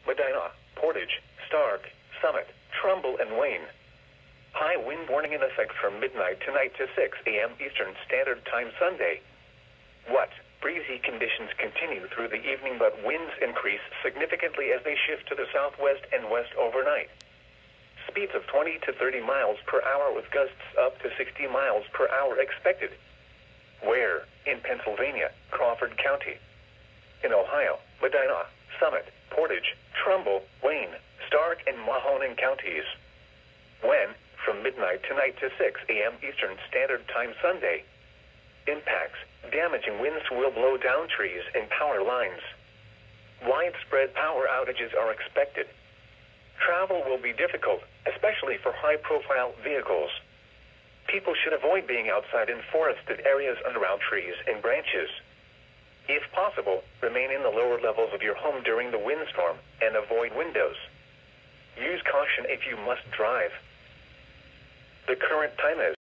Medina, Portage, Stark, Summit, Trumbull, and Wayne. High wind warning in effect from midnight tonight to 6 a.m. Eastern Standard Time Sunday. What? Breezy conditions continue through the evening, but winds increase significantly as they shift to the southwest and west overnight. Speeds of 20 to 30 miles per hour with gusts up to 60 miles per hour expected. Where? In Pennsylvania, Crawford County. In Ohio, Medina, Summit, Portage, Trumbull, Wayne, Stark, and Mahoning counties. When? From midnight tonight to 6 a.m. Eastern Standard Time Sunday. Impacts. Damaging winds will blow down trees and power lines. Widespread power outages are expected. Travel will be difficult, especially for high-profile vehicles. People should avoid being outside in forested areas and around trees and branches. If possible, remain in the lower levels of your home during the windstorm and avoid windows. Use caution if you must drive. The current time is